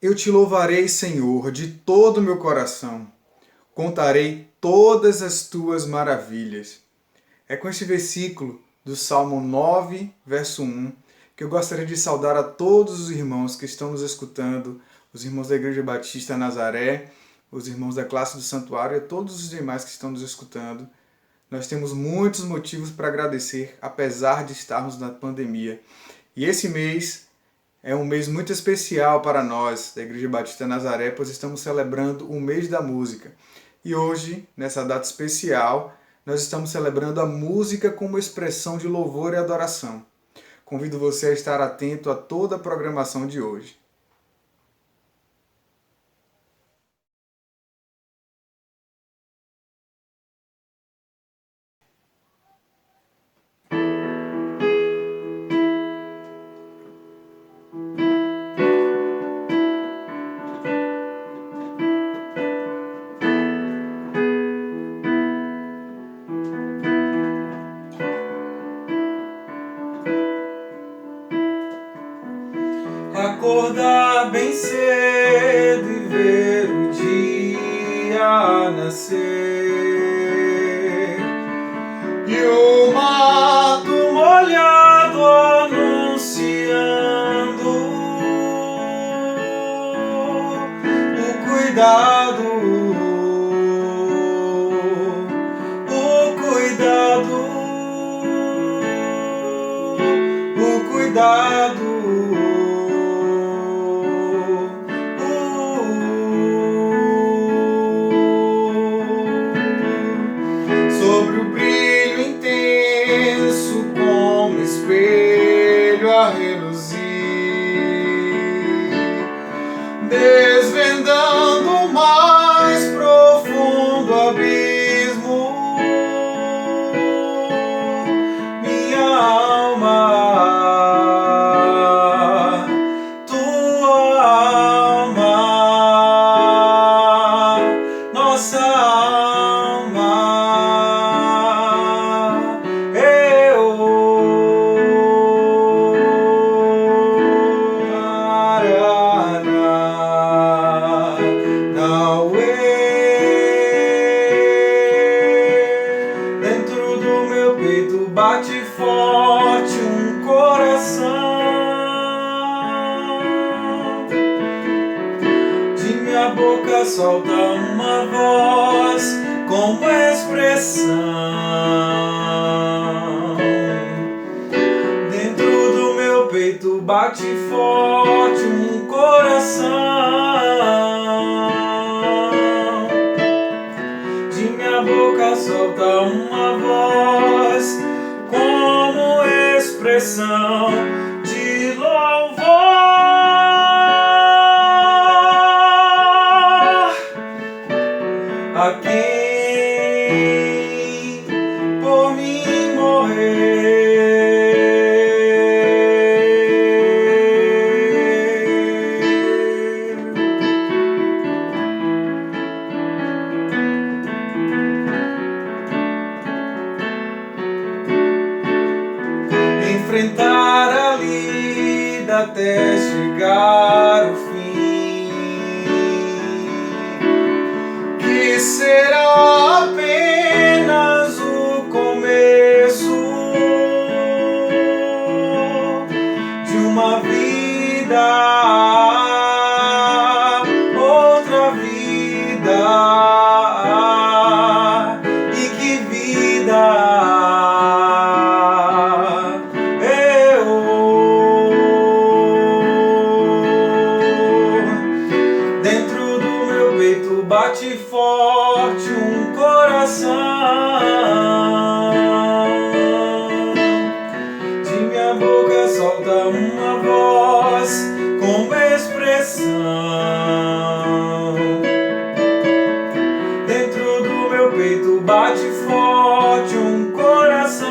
Eu te louvarei, Senhor, de todo o meu coração. Contarei todas as tuas maravilhas. É com este versículo do Salmo 9, verso 1, que eu gostaria de saudar a todos os irmãos que estão nos escutando, os irmãos da Igreja Batista Nazaré, os irmãos da classe do Santuário e a todos os demais que estão nos escutando. Nós temos muitos motivos para agradecer, apesar de estarmos na pandemia. E esse mês é um mês muito especial para nós, da Igreja Batista Nazaré, pois estamos celebrando o mês da música. E hoje, nessa data especial, nós estamos celebrando a música como expressão de louvor e adoração. Convido você a estar atento a toda a programação de hoje. Acordar bem cedo e ver o dia nascer, e o mato molhado anunciando o cuidado, o cuidado, o cuidado. Sobre o brilho intenso como espelho a reluzir, desvendando o mais profundo abismo, minha alma, tua alma, nossa alma. Dentro do meu peito bate forte um coração, de minha boca solta uma voz como expressão. Dentro do meu peito bate forte um coração, de minha boca solta uma voz como expressão de louvor a quem por mim morreu. Enfrentar a lida até chegar o fim, que será apenas o começo de uma vida, outra vida, e que vida. Dentro do meu peito bate forte um coração, de minha boca solta uma voz com expressão. Dentro do meu peito bate forte um coração,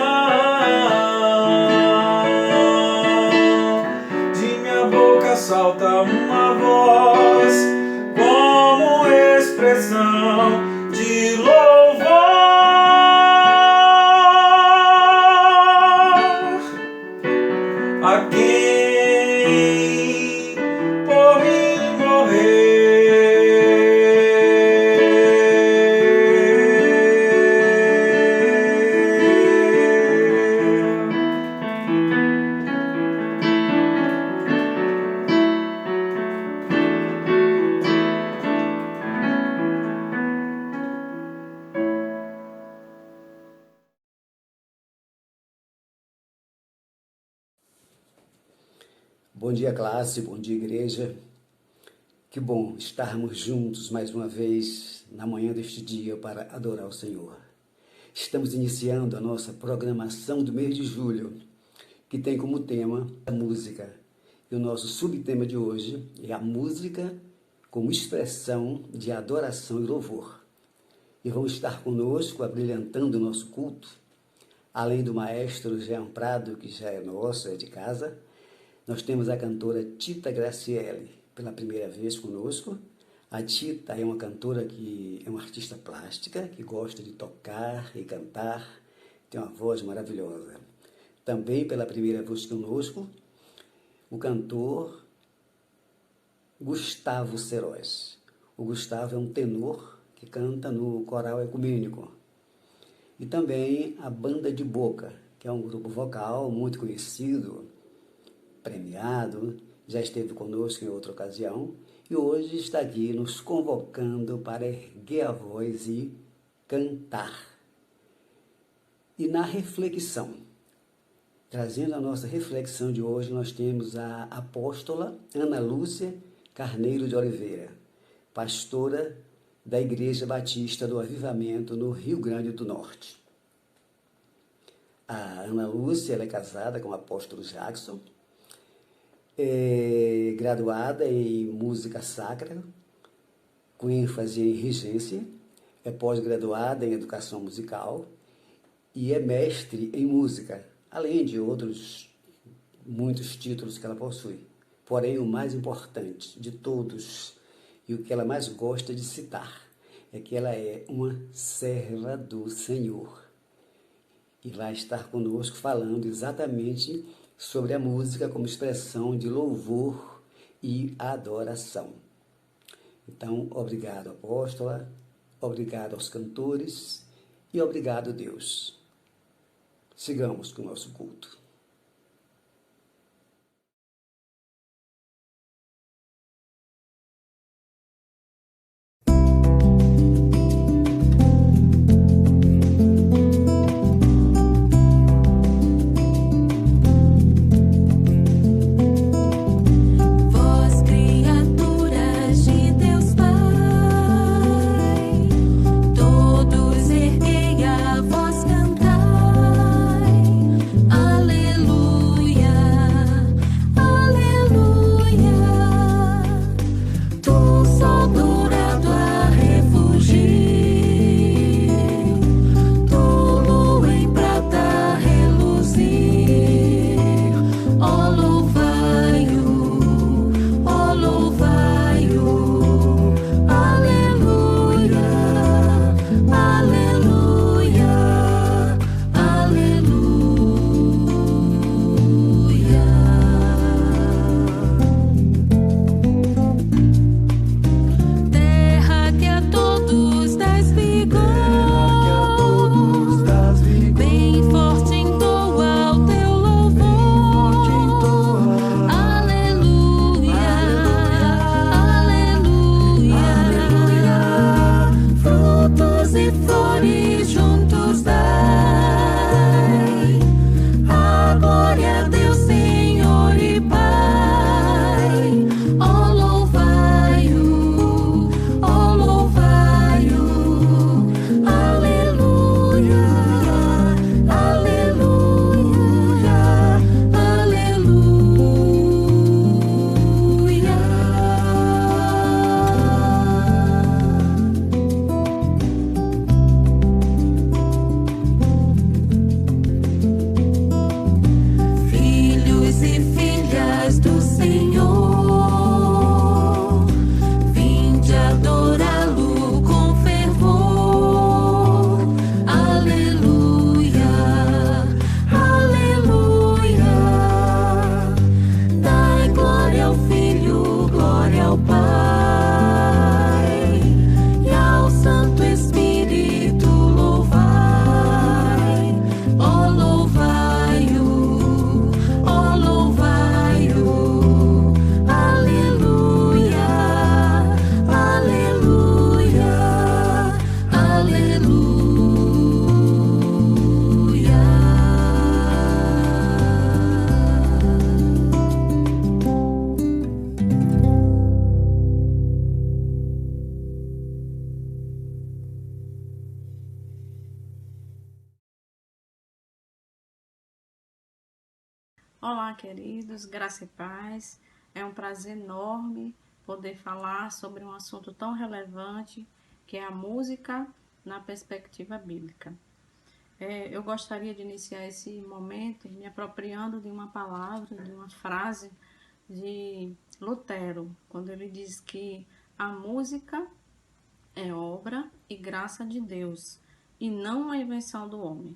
de minha boca solta uma voz como expressão de louvor a quem por mim morreu. Bom dia, classe, bom dia, igreja. Que bom estarmos juntos mais uma vez na manhã deste dia para adorar o Senhor. Estamos iniciando a nossa programação do mês de julho, que tem como tema a música. E o nosso subtema de hoje é a música como expressão de adoração e louvor. E vão estar conosco, abrilhantando o nosso culto, além do maestro Jean Prado, que já é nosso, é de casa, nós temos a cantora Tita Graciele, pela primeira vez conosco. A Tita é uma cantora que é uma artista plástica, que gosta de tocar e cantar, tem uma voz maravilhosa. Também pela primeira vez conosco, o cantor Gustavo Seróis. O Gustavo é um tenor que canta no coral ecumênico. E também a Banda de Boca, que é um grupo vocal muito conhecido, premiado, já esteve conosco em outra ocasião e hoje está aqui nos convocando para erguer a voz e cantar. E na reflexão, trazendo a nossa reflexão de hoje, nós temos a apóstola Ana Lúcia Carneiro de Oliveira, pastora da Igreja Batista do Avivamento no Rio Grande do Norte. A Ana Lúcia, ela é casada com o apóstolo Jackson, é graduada em música sacra, com ênfase em regência, é pós-graduada em educação musical e é mestre em música, além de outros muitos títulos que ela possui. Porém, o mais importante de todos e o que ela mais gosta de citar é que ela é uma serva do Senhor. E vai estar conosco falando exatamente sobre a música como expressão de louvor e adoração. Então, obrigado, apóstola, obrigado aos cantores e obrigado, Deus. Sigamos com o nosso culto. Todos erguei a voz, cantai, aleluia. Olá, queridos, graça e paz. É um prazer enorme poder falar sobre um assunto tão relevante que é a música na perspectiva bíblica. Eu gostaria de iniciar esse momento me apropriando de uma palavra, de uma frase de Lutero, quando ele diz que a música é obra e graça de Deus e não uma invenção do homem.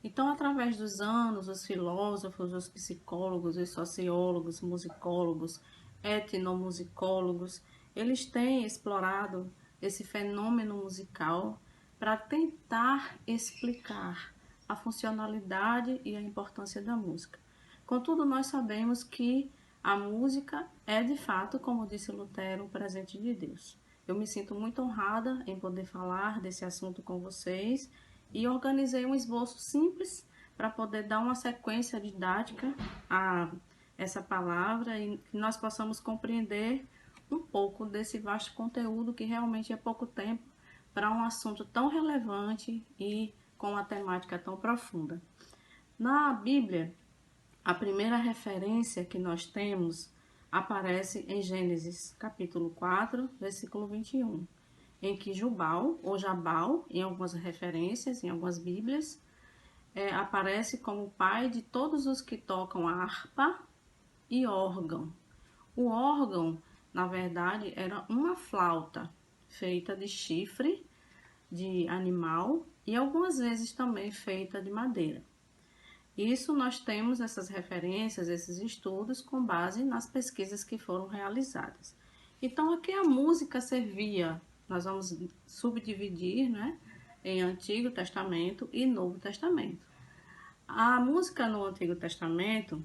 Então, através dos anos, os filósofos, os psicólogos, os sociólogos, musicólogos, etnomusicólogos, eles têm explorado esse fenômeno musical para tentar explicar a funcionalidade e a importância da música. Contudo, nós sabemos que a música é, de fato, como disse Lutero, um presente de Deus. Eu me sinto muito honrada em poder falar desse assunto com vocês e organizei um esboço simples para poder dar uma sequência didática a essa palavra e que nós possamos compreender um pouco desse vasto conteúdo que realmente é pouco tempo para um assunto tão relevante e com uma temática tão profunda. Na Bíblia, a primeira referência que nós temos aparece em Gênesis, capítulo 4, versículo 21, em que Jubal, ou Jabal, em algumas referências, em algumas bíblias, aparece como pai de todos os que tocam harpa e órgão. O órgão, na verdade, era uma flauta feita de chifre de animal e algumas vezes também feita de madeira. Isso nós temos essas referências, esses estudos com base nas pesquisas que foram realizadas. Então, aqui a música servia, nós vamos subdividir, né, em Antigo Testamento e Novo Testamento. A música no Antigo Testamento,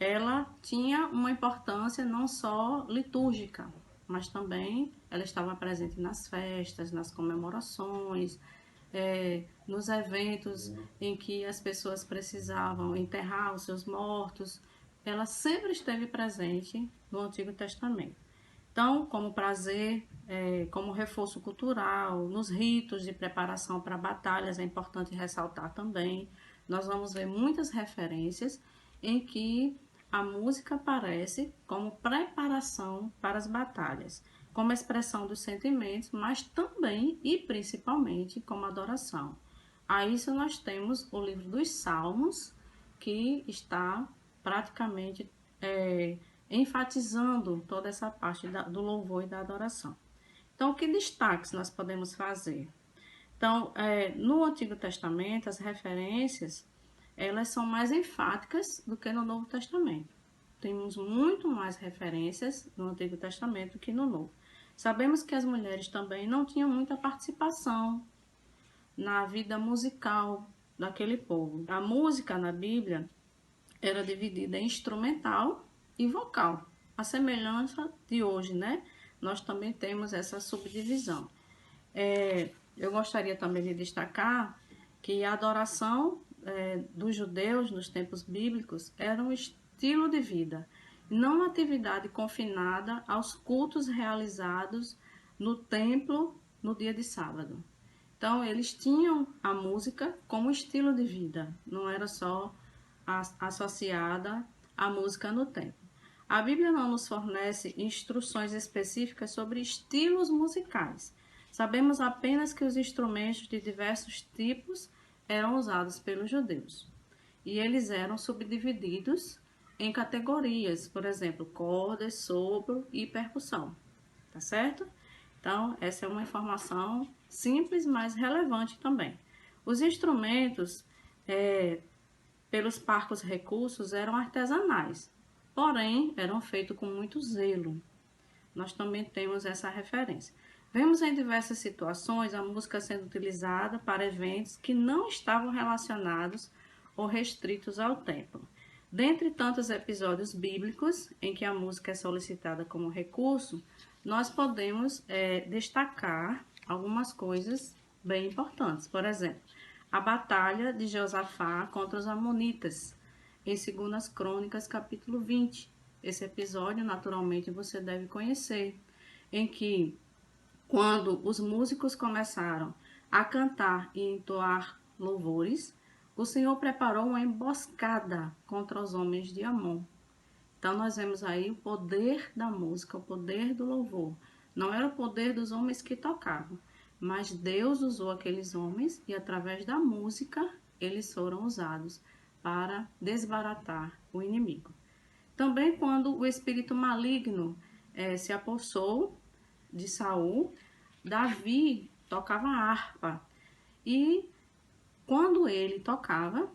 ela tinha uma importância não só litúrgica, mas também ela estava presente nas festas, nas comemorações, nos eventos em que as pessoas precisavam enterrar os seus mortos. Ela sempre esteve presente no Antigo Testamento. Então, como prazer, como reforço cultural, nos ritos de preparação para batalhas, é importante ressaltar também, nós vamos ver muitas referências em que a música aparece como preparação para as batalhas, como expressão dos sentimentos, mas também e principalmente como adoração. A isso nós temos o livro dos Salmos, que está praticamente enfatizando toda essa parte do louvor e da adoração. Então, que destaques nós podemos fazer? Então, no Antigo Testamento, as referências, elas são mais enfáticas do que no Novo Testamento. Temos muito mais referências no Antigo Testamento que no Novo. Sabemos que as mulheres também não tinham muita participação na vida musical daquele povo. A música na Bíblia era dividida em instrumental e vocal. A semelhança de hoje, né? Nós também temos essa subdivisão. Eu gostaria também de destacar que a adoração dos judeus nos tempos bíblicos era um estilo de vida, não uma atividade confinada aos cultos realizados no templo no dia de sábado. Então, eles tinham a música como estilo de vida, não era só associada à música no templo. A Bíblia não nos fornece instruções específicas sobre estilos musicais. Sabemos apenas que os instrumentos de diversos tipos eram usados pelos judeus. E eles eram subdivididos em categorias, por exemplo, cordas, sopro e percussão. Tá certo? Então, essa é uma informação simples, mas relevante também. Os instrumentos, pelos parcos recursos, eram artesanais, porém, eram feitos com muito zelo. Nós também temos essa referência. Vemos em diversas situações a música sendo utilizada para eventos que não estavam relacionados ou restritos ao templo. Dentre tantos episódios bíblicos em que a música é solicitada como recurso, nós podemos destacar algumas coisas bem importantes. Por exemplo, a batalha de Josafá contra os amonitas, em 2 Crônicas, capítulo 20. Esse episódio, naturalmente, você deve conhecer, em que, quando os músicos começaram a cantar e entoar louvores, o Senhor preparou uma emboscada contra os homens de Amon. Então nós vemos aí o poder da música, o poder do louvor. Não era o poder dos homens que tocavam, mas Deus usou aqueles homens e através da música eles foram usados para desbaratar o inimigo. Também quando o espírito maligno se apossou de Saul, Davi tocava harpa e quando ele tocava,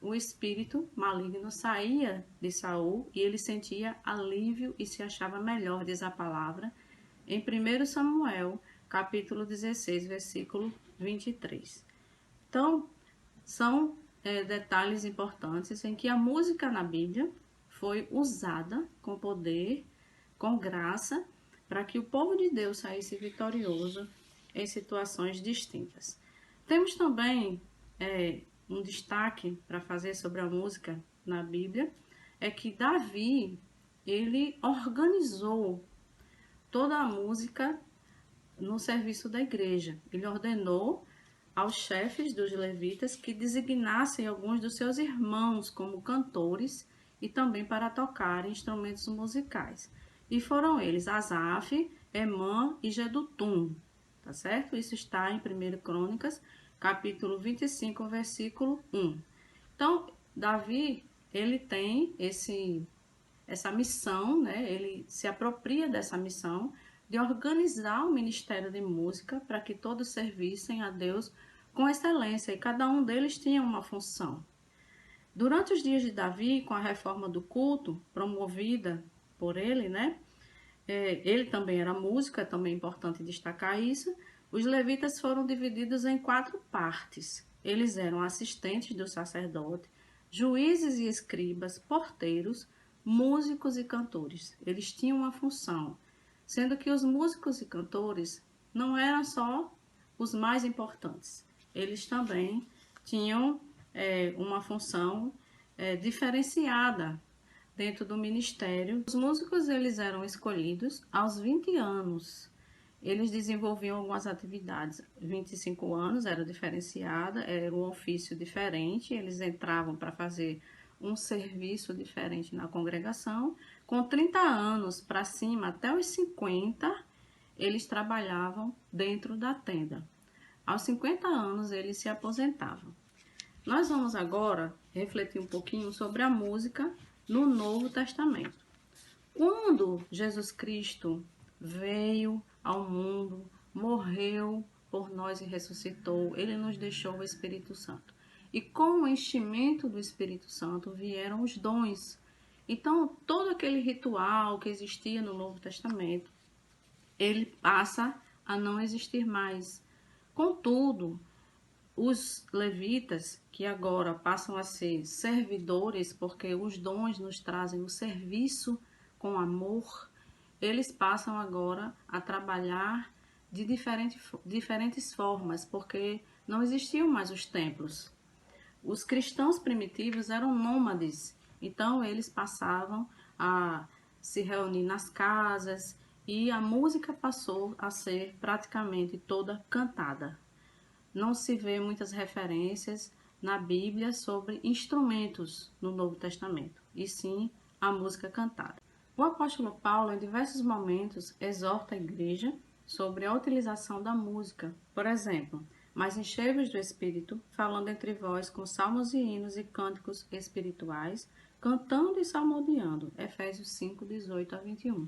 o espírito maligno saía de Saul e ele sentia alívio e se achava melhor, diz a palavra, em 1 Samuel, capítulo 16, versículo 23. Então, são detalhes importantes em que a música na Bíblia foi usada com poder, com graça, para que o povo de Deus saísse vitorioso em situações distintas. Temos também um destaque para fazer sobre a música na Bíblia, é que Davi, ele organizou toda a música no serviço da igreja. Ele ordenou aos chefes dos levitas que designassem alguns dos seus irmãos como cantores e também para tocar instrumentos musicais. E foram eles Asaf, Emã e Jedutum, tá certo? Isso está em 1 Crônicas, capítulo 25, versículo 1. Então, Davi, ele tem essa missão, né? Ele se apropria dessa missão de organizar o ministério de música para que todos servissem a Deus com excelência e cada um deles tinha uma função. Durante os dias de Davi, com a reforma do culto promovida por ele, né? Ele também era músico, é também importante destacar isso. Os levitas foram divididos em 4 partes. Eles eram assistentes do sacerdote, juízes e escribas, porteiros, músicos e cantores. Eles tinham uma função, sendo que os músicos e cantores não eram só os mais importantes. Eles também tinham uma função diferenciada dentro do ministério. Os músicos eles eram escolhidos aos 20 anos. Eles desenvolviam algumas atividades. 25 anos era diferenciada, era um ofício diferente. Eles entravam para fazer um serviço diferente na congregação. Com 30 anos para cima, até os 50, eles trabalhavam dentro da tenda. Aos 50 anos, eles se aposentavam. Nós vamos agora refletir um pouquinho sobre a música no Novo Testamento. Quando Jesus Cristo veio ao mundo, morreu por nós e ressuscitou, ele nos deixou o Espírito Santo. E com o enchimento do Espírito Santo vieram os dons. Então, todo aquele ritual que existia no Novo Testamento, ele passa a não existir mais. Contudo, os levitas, que agora passam a ser servidores, porque os dons nos trazem o serviço com amor, eles passam agora a trabalhar de diferentes formas, porque não existiam mais os templos. Os cristãos primitivos eram nômades, então eles passavam a se reunir nas casas e a música passou a ser praticamente toda cantada. Não se vê muitas referências na Bíblia sobre instrumentos no Novo Testamento, e sim a música cantada. O apóstolo Paulo, em diversos momentos, exorta a igreja sobre a utilização da música. Por exemplo, mas enchei-vos do Espírito, falando entre vós com salmos e hinos e cânticos espirituais, cantando e salmodiando. Efésios 5, 18 a 21.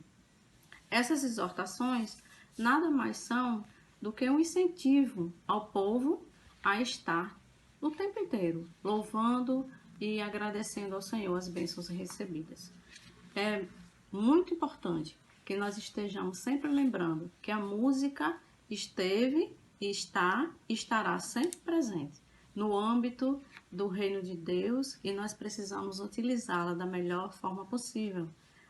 Essas exortações nada mais são do que um incentivo ao povo a estar o tempo inteiro louvando e agradecendo ao Senhor as bênçãos recebidas. É muito importante que nós estejamos sempre lembrando que a música esteve, está e estará sempre presente no âmbito do reino de Deus e nós precisamos utilizá-la da melhor forma possível.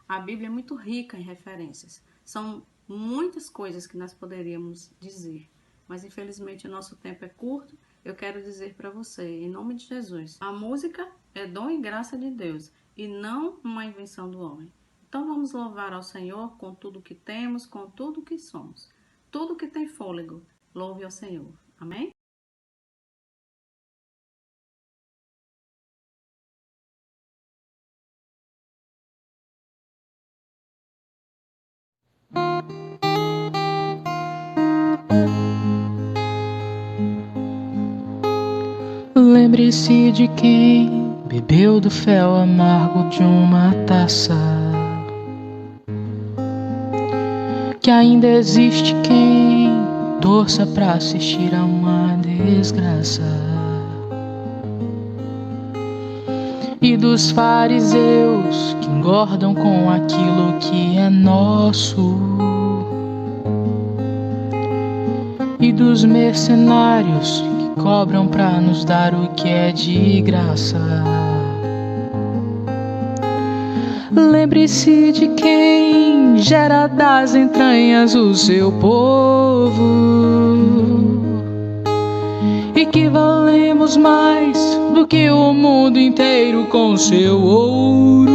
A Bíblia é muito rica em referências. São muitas coisas que nós poderíamos dizer, mas infelizmente o nosso tempo é curto. Eu quero dizer para você, em nome de Jesus, a música é dom e graça de Deus e não uma invenção do homem. Então vamos louvar ao Senhor com tudo que temos, com tudo que somos. Tudo que tem fôlego, louve ao Senhor. Amém? Lembre-se de quem bebeu do fel amargo de uma taça, que ainda existe quem torça pra assistir a uma desgraça. E dos fariseus que engordam com aquilo que é nosso, e dos mercenários que cobram pra nos dar o que é de graça. Lembre-se de quem gera das entranhas o seu povo, e que valemos mais do que o mundo inteiro com seu ouro.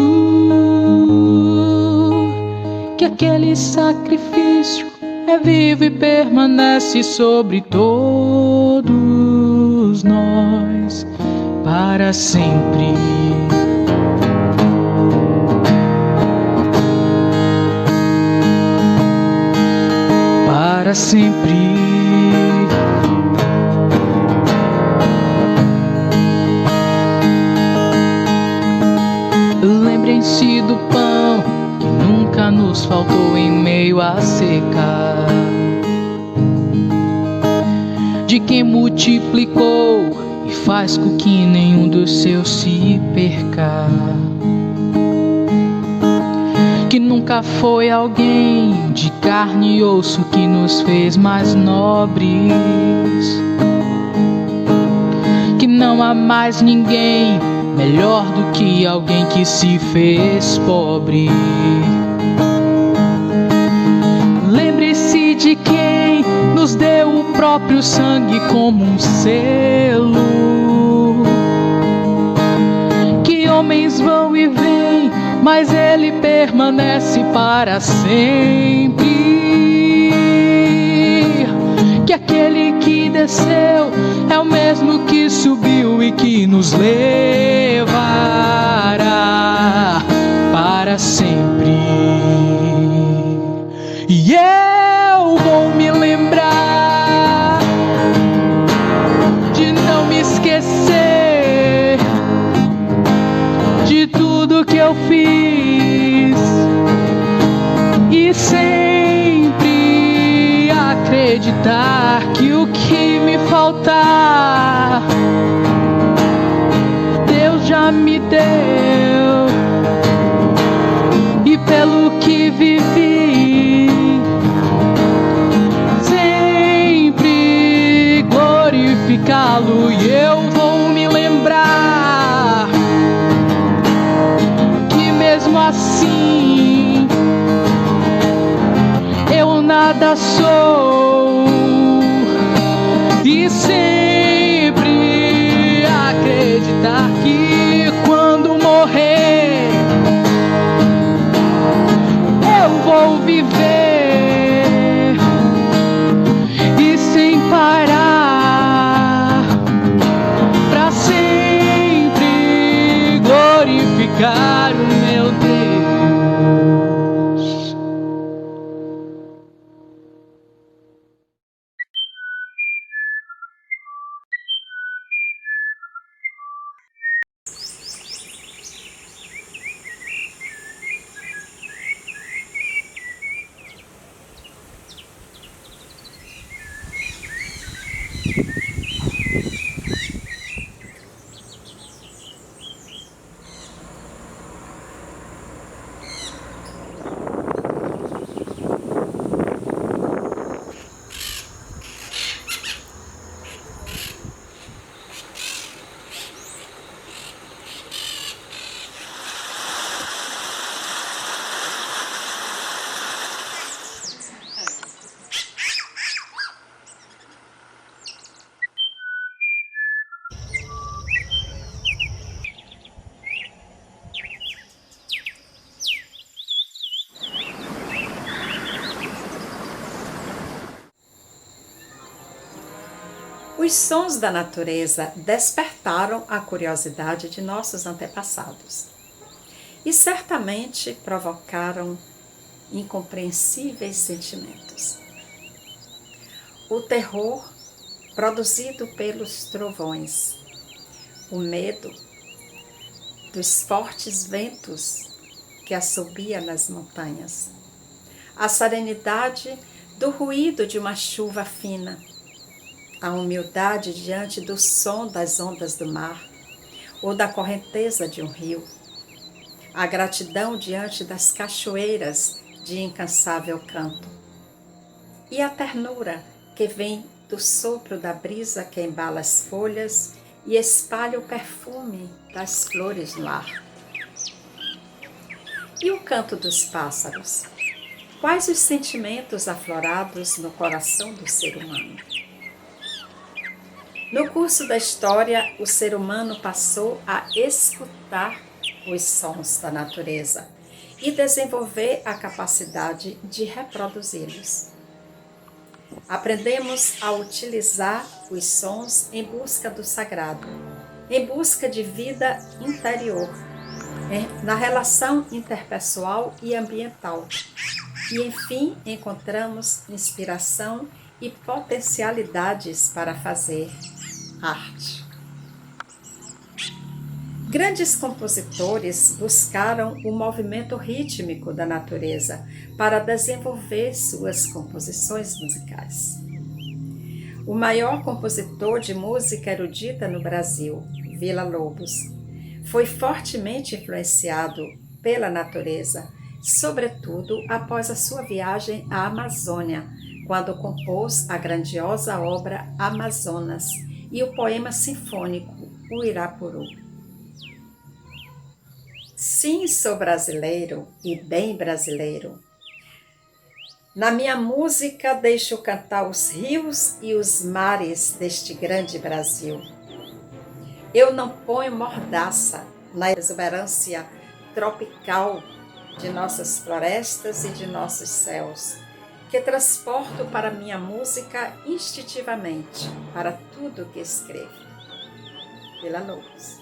Que aquele sacrifício é vivo e permanece sobre todos nós para sempre. Para sempre. Lembrem-se do pão que nunca nos faltou em meio à seca, de quem multiplicou e faz com que nenhum dos seus se perca, que nunca foi alguém de carne e osso que nos fez mais nobres, que não há mais ninguém melhor do que alguém que se fez pobre. Lembre-se de quem nos deu o próprio sangue como um selo, que homens vão e vêm, mas ele permanece para sempre. Que aquele que desceu é o mesmo que subiu e que nos levará para sempre. E eu vou me lembrar de não me esquecer de tudo que eu fiz, e sempre acreditar que o que me faltar Deus já me deu, e pelo que vivi sempre glorificá-lo. E eu vou me lembrar que mesmo assim eu nada sou, e sempre acreditar que quando morrer eu vou viver e sem parar pra sempre glorificar o meu Deus. Os sons da natureza despertaram a curiosidade de nossos antepassados e certamente provocaram incompreensíveis sentimentos. O terror produzido pelos trovões, o medo dos fortes ventos que assobia nas montanhas, a serenidade do ruído de uma chuva fina, a humildade diante do som das ondas do mar ou da correnteza de um rio, a gratidão diante das cachoeiras de incansável canto, e a ternura que vem do sopro da brisa que embala as folhas e espalha o perfume das flores no ar. E o canto dos pássaros? Quais os sentimentos aflorados no coração do ser humano? No curso da história, o ser humano passou a escutar os sons da natureza e desenvolver a capacidade de reproduzi-los. Aprendemos a utilizar os sons em busca do sagrado, em busca de vida interior, na relação interpessoal e ambiental. E, enfim, encontramos inspiração e potencialidades para fazer arte. Grandes compositores buscaram o movimento rítmico da natureza para desenvolver suas composições musicais. O maior compositor de música erudita no Brasil, Villa-Lobos, foi fortemente influenciado pela natureza, sobretudo após a sua viagem à Amazônia, quando compôs a grandiosa obra Amazonas e o poema sinfônico Uirapuru. Sim, sou brasileiro e bem brasileiro. Na minha música deixo cantar os rios e os mares deste grande Brasil. Eu não ponho mordaça na exuberância tropical de nossas florestas e de nossos céus, que transporto para minha música instintivamente, para tudo que escrevo. Villa-Lobos.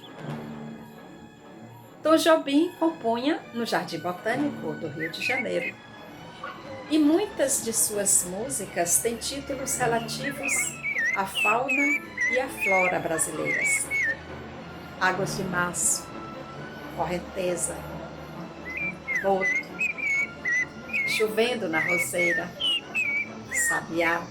Tom Jobim compunha no Jardim Botânico do Rio de Janeiro. E muitas de suas músicas têm títulos relativos à fauna e à flora brasileiras. Águas de Março, Correnteza, Boto, Chovendo na Roseira, Sabiá.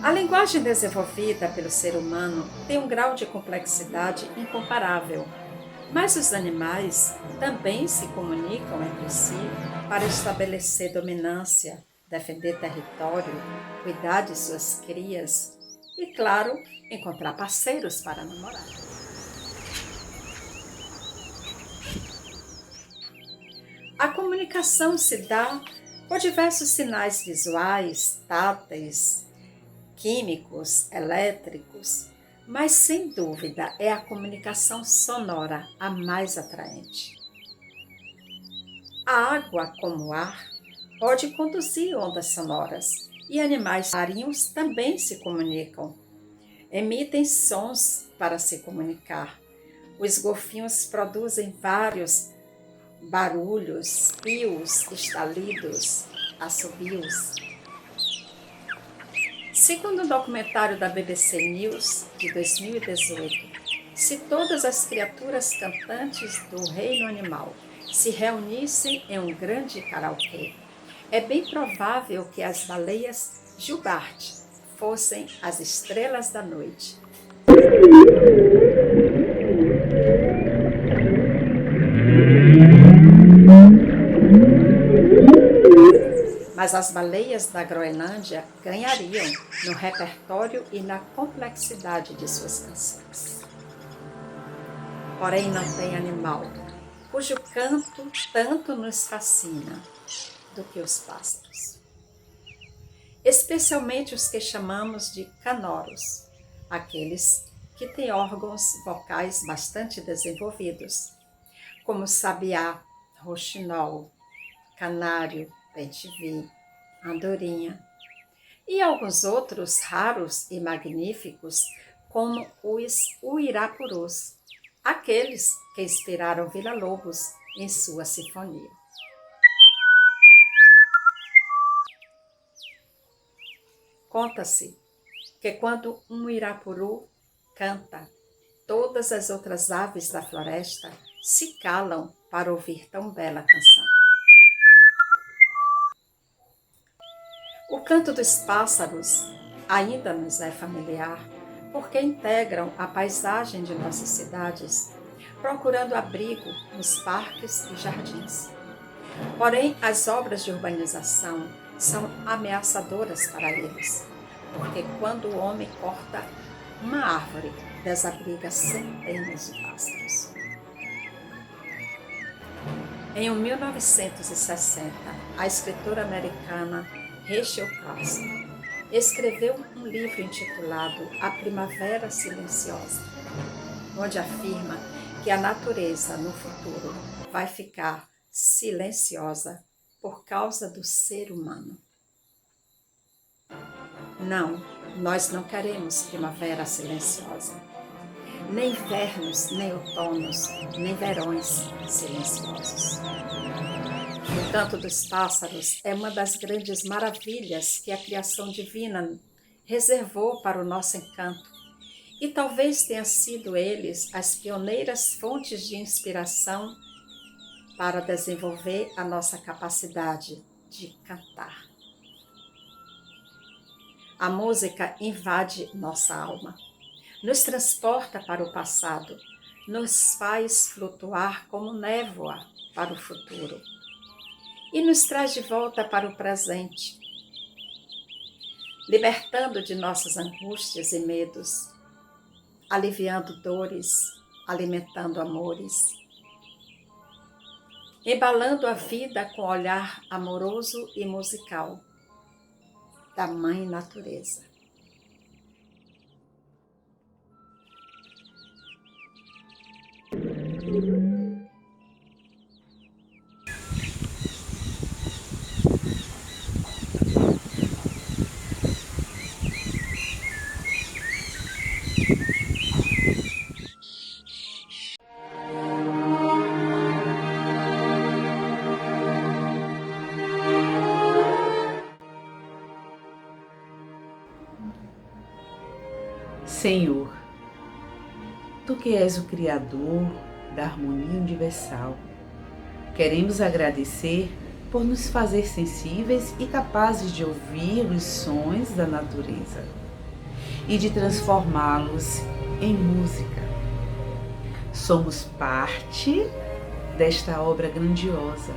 A linguagem desenvolvida pelo ser humano tem um grau de complexidade incomparável, mas os animais também se comunicam entre si para estabelecer dominância, defender território, cuidar de suas crias e, claro, encontrar parceiros para namorar. A comunicação se dá por diversos sinais visuais, táteis, químicos, elétricos, mas sem dúvida é a comunicação sonora a mais atraente. A água, como o ar, pode conduzir ondas sonoras e animais marinhos também se comunicam. Emitem sons para se comunicar. Os golfinhos produzem vários barulhos, pios, estalidos, assobios. Segundo um documentário da BBC News de 2018, se todas as criaturas cantantes do reino animal se reunissem em um grande karaokê, é bem provável que as baleias jubarte fossem as estrelas da noite. Mas as baleias da Groenlândia ganhariam no repertório e na complexidade de suas canções. Porém, não tem animal cujo canto tanto nos fascina do que os pássaros. Especialmente os que chamamos de canoros, aqueles que têm órgãos vocais bastante desenvolvidos, como sabiá, roxinol, canário, bem-te-vi, andorinha, e alguns outros raros e magníficos, como os uirapurus, aqueles que inspiraram Villa-Lobos em sua sinfonia. Conta-se que quando um uirapuru canta, todas as outras aves da floresta se calam para ouvir tão bela canção. O canto dos pássaros ainda nos é familiar, porque integram a paisagem de nossas cidades, procurando abrigo nos parques e jardins. Porém, as obras de urbanização são ameaçadoras para eles, porque quando o homem corta uma árvore, desabriga centenas de pássaros. Em 1960, a escritora americana Rachel Carson escreveu um livro intitulado A Primavera Silenciosa, onde afirma que a natureza no futuro vai ficar silenciosa por causa do ser humano. Não, nós não queremos primavera silenciosa, nem invernos, nem outonos, nem verões silenciosos. O canto dos pássaros é uma das grandes maravilhas que a criação divina reservou para o nosso encanto, e talvez tenha sido eles as pioneiras fontes de inspiração para desenvolver a nossa capacidade de cantar. A música invade nossa alma, nos transporta para o passado, nos faz flutuar como névoa para o futuro e nos traz de volta para o presente, libertando de nossas angústias e medos, aliviando dores, alimentando amores, embalando a vida com olhar amoroso e musical da Mãe Natureza. Senhor, Tu que és o Criador da harmonia universal, queremos agradecer por nos fazer sensíveis e capazes de ouvir os sons da natureza e de transformá-los em música. Somos parte desta obra grandiosa.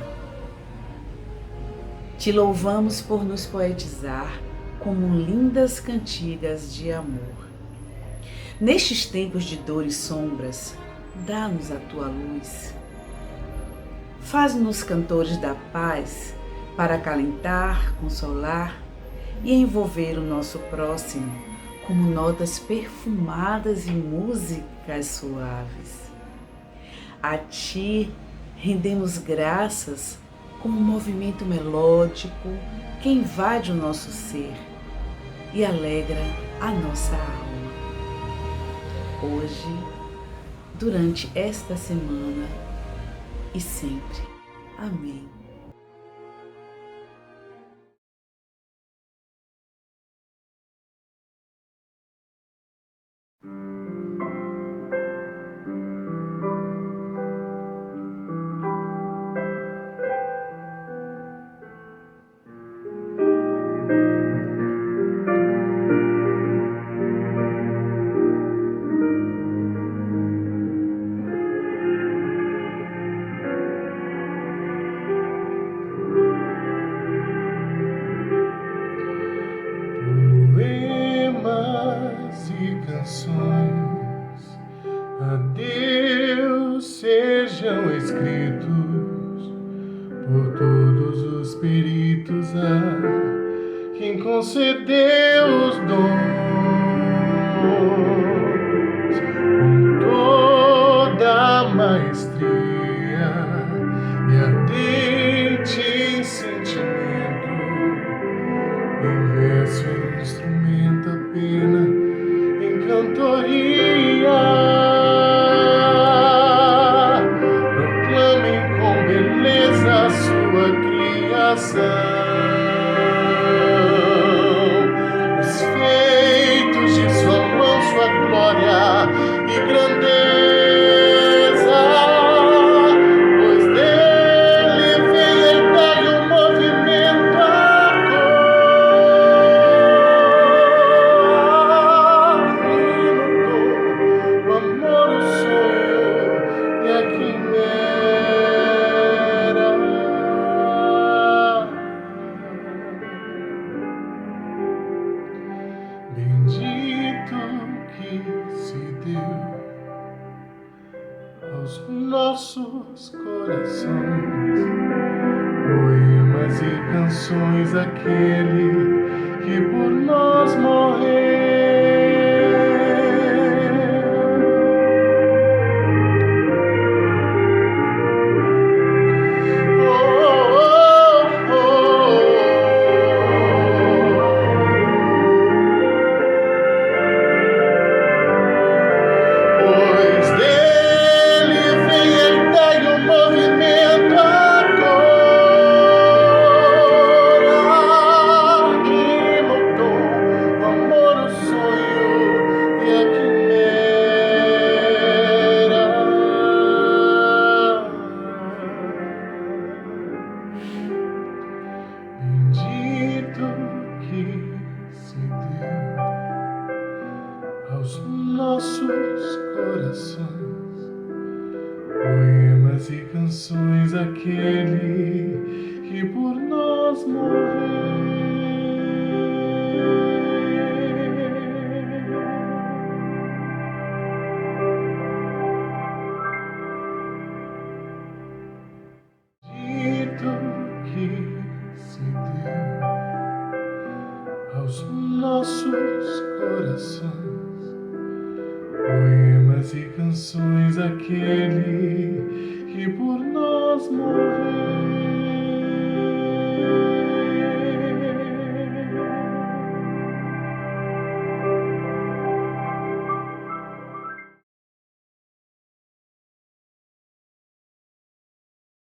Te louvamos por nos poetizar como lindas cantigas de amor. Nestes tempos de dor e sombras, dá-nos a tua luz. Faz-nos cantores da paz para acalentar, consolar e envolver o nosso próximo como notas perfumadas e músicas suaves. A ti rendemos graças como um movimento melódico que invade o nosso ser e alegra a nossa alma. Hoje, durante esta semana e sempre. Amém. Poemas e canções a Deus sejam escritos por todos os peritos a quem concedeu os dons com toda a maestria e ardente em sentimento, em verso e instrumento apenas, em cantoria. Proclamem com beleza a sua criação, os feitos de sua mão, sua glória e grandeza. poemas e canções aquele que por nós morreu. Pois dele vem a ideia e o movimento agora, e montou o amor, o sonho e a quimera. Bendito que se deu aos nossos corações, poemas e canções aquele que por nós morreu. Bendito que se deu aos nossos corações, poemas e canções aquele que por nós morreu.